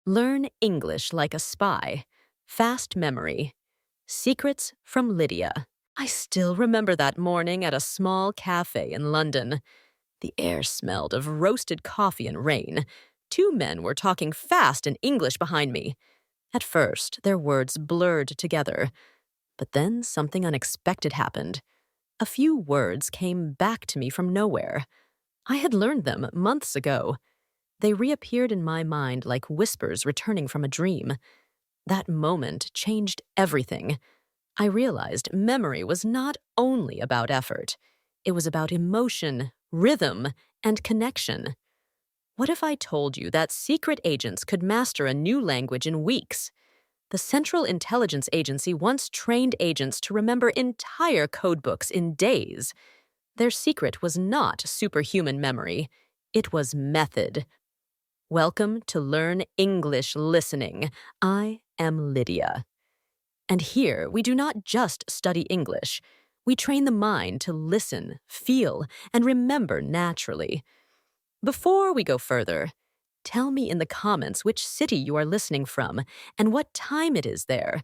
Learn English like a spy. Fast memory. Secrets from Lydia. I still remember that morning at a small cafe in London. The air smelled of roasted coffee and rain. Two men were talking fast in English behind me. At first, their words blurred together. But then something unexpected happened. A few words came back to me from nowhere. I had learned them months ago. They reappeared in my mind like whispers returning from a dream. That moment changed everything. I realized memory was not only about effort. It was about emotion, rhythm, and connection. What if I told you that secret agents could master a new language in weeks? The Central Intelligence Agency once trained agents to remember entire codebooks in days. Their secret was not superhuman memory. It was method. Welcome to Learn English Listening. I am Lydia. And here, we do not just study English. We train the mind to listen, feel, and remember naturally. Before we go further, tell me in the comments which city you are listening from and what time it is there.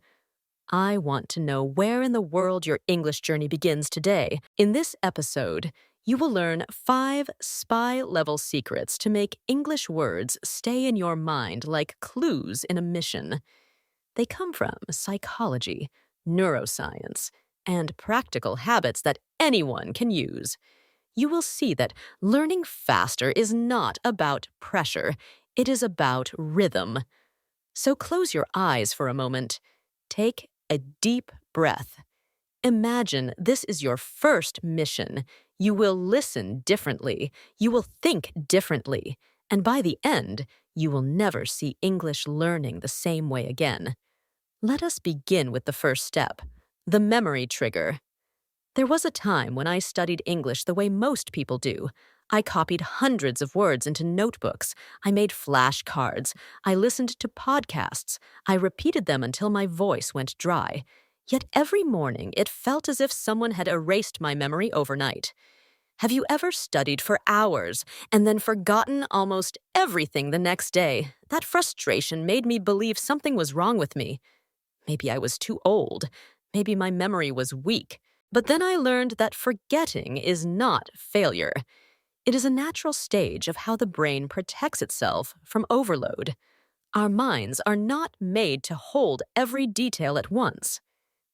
I want to know where in the world your English journey begins today. In this episode, you will learn 5 spy-level secrets to make English words stay in your mind like clues in a mission. They come from psychology, neuroscience, and practical habits that anyone can use. You will see that learning faster is not about pressure. It is about rhythm. So close your eyes for a moment. Take a deep breath. Imagine this is your first mission. You will listen differently. You will think differently. And by the end, you will never see English learning the same way again. Let us begin with the first step, the memory trigger. There was a time when I studied English the way most people do. I copied hundreds of words into notebooks. I made flashcards. I listened to podcasts. I repeated them until my voice went dry. Yet every morning, it felt as if someone had erased my memory overnight. Have you ever studied for hours and then forgotten almost everything the next day? That frustration made me believe something was wrong with me. Maybe I was too old. Maybe my memory was weak. But then I learned that forgetting is not failure. It is a natural stage of how the brain protects itself from overload. Our minds are not made to hold every detail at once.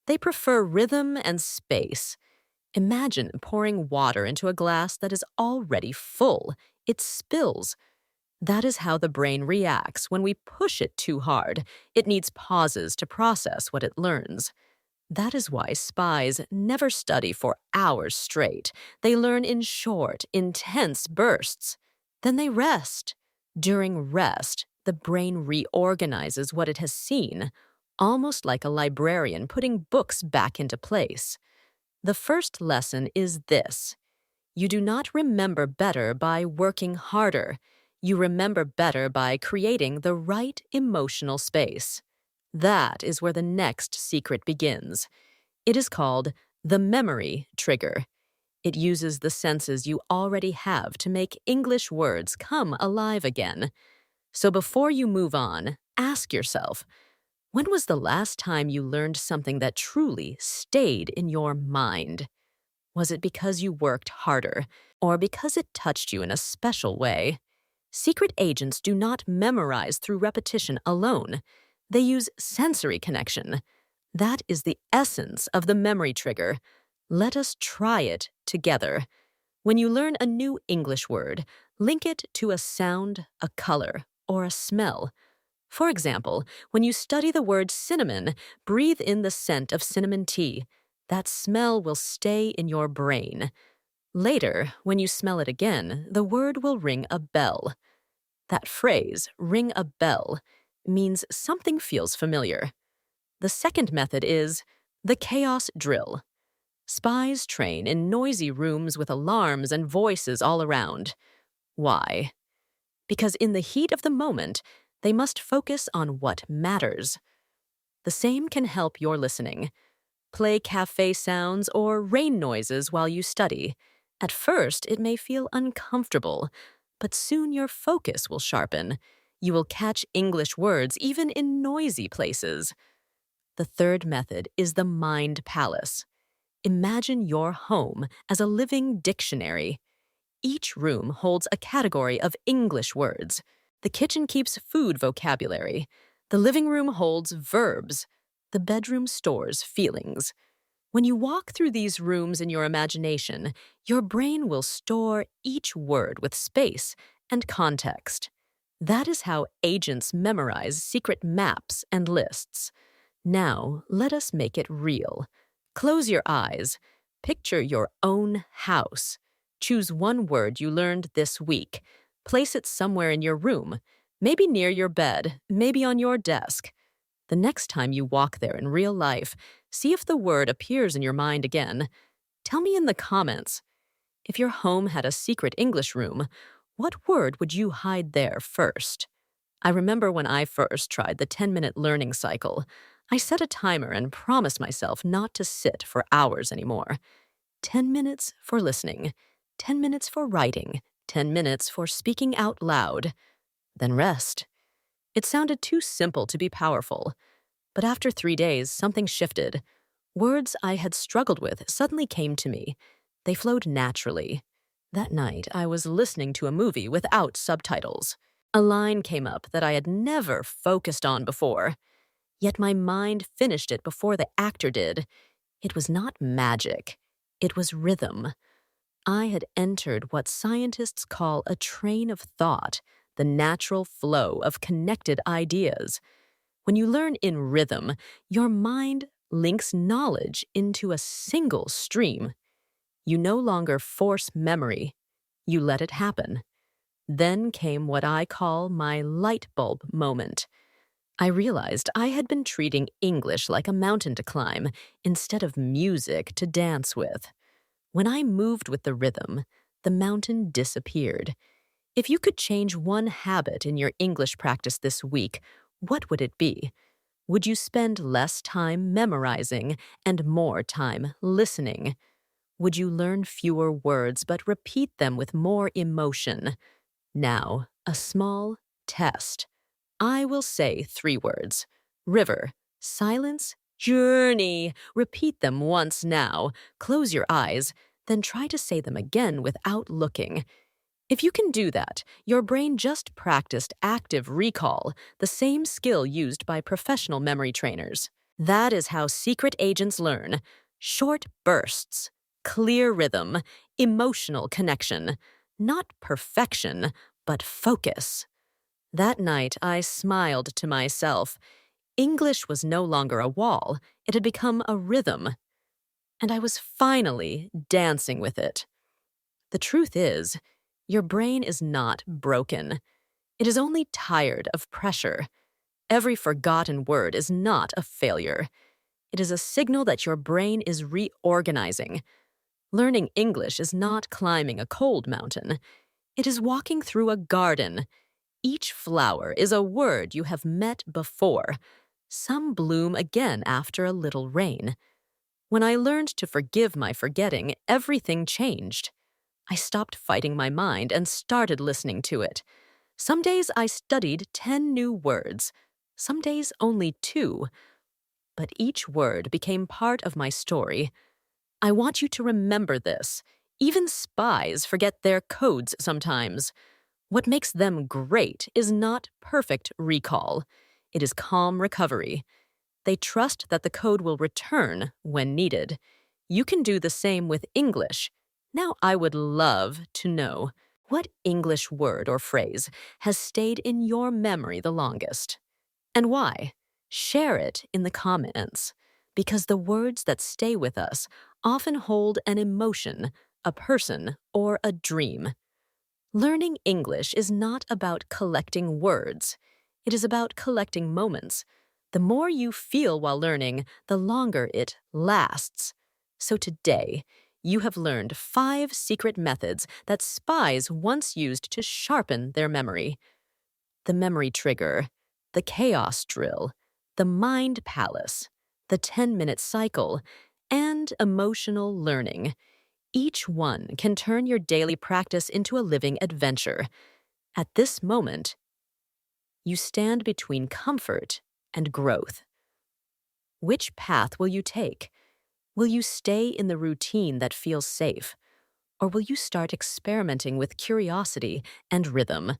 They prefer rhythm and space. Imagine pouring water into a glass that is already full. It spills. That is how the brain reacts when we push it too hard. It needs pauses to process what it learns. That is why spies never study for hours straight. They learn in short, intense bursts. Then they rest. During rest, the brain reorganizes what it has seen, almost like a librarian putting books back into place. The first lesson is this: you do not remember better by working harder. You remember better by creating the right emotional space. That is where the next secret begins. It is called the memory trigger. It uses the senses you already have to make English words come alive again. So before you move on, ask yourself, when was the last time you learned something that truly stayed in your mind? Was it because you worked harder, or because it touched you in a special way? Secret agents do not memorize through repetition alone. They use sensory connection. That is the essence of the memory trigger. Let us try it together. When you learn a new English word, link it to a sound, a color, or a smell. For example, when you study the word cinnamon, breathe in the scent of cinnamon tea. That smell will stay in your brain. Later, when you smell it again, the word will ring a bell. That phrase, ring a bell, means something feels familiar. The second method is the chaos drill. Spies train in noisy rooms with alarms and voices all around. Why? Because in the heat of the moment, they must focus on what matters. The same can help your listening. Play cafe sounds or rain noises while you study. At first, it may feel uncomfortable, but soon your focus will sharpen. You will catch English words even in noisy places. The third method is the mind palace. Imagine your home as a living dictionary. Each room holds a category of English words. The kitchen keeps food vocabulary. The living room holds verbs. The bedroom stores feelings. When you walk through these rooms in your imagination, your brain will store each word with space and context. That is how agents memorize secret maps and lists. Now, let us make it real. Close your eyes. Picture your own house. Choose one word you learned this week. Place it somewhere in your room, maybe near your bed, maybe on your desk. The next time you walk there in real life, see if the word appears in your mind again. Tell me in the comments. If your home had a secret English room, what word would you hide there first? I remember when I first tried the 10-minute learning cycle. I set a timer and promised myself not to sit for hours anymore. 10 minutes for listening, 10 minutes for writing, 10 minutes for speaking out loud, then rest. It sounded too simple to be powerful. But after 3 days, something shifted. Words I had struggled with suddenly came to me. They flowed naturally. That night, I was listening to a movie without subtitles. A line came up that I had never focused on before. Yet my mind finished it before the actor did. It was not magic. It was rhythm. I had entered what scientists call a train of thought, the natural flow of connected ideas. When you learn in rhythm, your mind links knowledge into a single stream. You no longer force memory. You let it happen. Then came what I call my light bulb moment. I realized I had been treating English like a mountain to climb instead of music to dance with. When I moved with the rhythm, the mountain disappeared. If you could change one habit in your English practice this week, what would it be? Would you spend less time memorizing and more time listening? Would you learn fewer words but repeat them with more emotion? Now, a small test. I will say 3 words. River, silence, journey. Repeat them once now. Close your eyes, then try to say them again without looking. If you can do that, your brain just practiced active recall, the same skill used by professional memory trainers. That is how secret agents learn. Short bursts, clear rhythm, emotional connection. Not perfection, but focus. That night, I smiled to myself. English was no longer a wall, it had become a rhythm. And I was finally dancing with it. The truth is, your brain is not broken. It is only tired of pressure. Every forgotten word is not a failure. It is a signal that your brain is reorganizing. Learning English is not climbing a cold mountain. It is walking through a garden. Each flower is a word you have met before. Some bloom again after a little rain. When I learned to forgive my forgetting, everything changed. I stopped fighting my mind and started listening to it. Some days I studied 10 new words. Some days only 2. But each word became part of my story. I want you to remember this. Even spies forget their codes sometimes. What makes them great is not perfect recall. It is calm recovery. They trust that the code will return when needed. You can do the same with English. Now I would love to know, what English word or phrase has stayed in your memory the longest? And why? Share it in the comments, because the words that stay with us often hold an emotion, a person, or a dream. Learning English is not about collecting words. It is about collecting moments. The more you feel while learning, the longer it lasts. So today, you have learned 5 secret methods that spies once used to sharpen their memory. The memory trigger, the chaos drill, the mind palace, the 10-minute cycle, and emotional learning. Each one can turn your daily practice into a living adventure. At this moment, You stand between comfort and growth. Which path will you take? Will you stay in the routine that feels safe? Or will you start experimenting with curiosity and rhythm?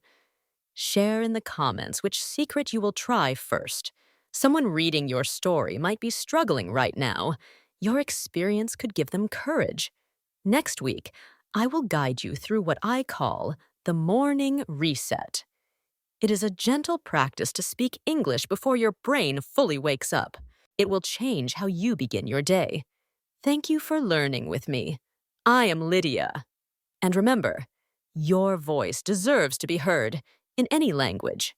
Share in the comments which secret you will try first. Someone reading your story might be struggling right now. Your experience could give them courage. Next week, I will guide you through what I call the morning reset. It is a gentle practice to speak English before your brain fully wakes up. It will change how you begin your day. Thank you for learning with me. I am Lydia. And remember, your voice deserves to be heard in any language.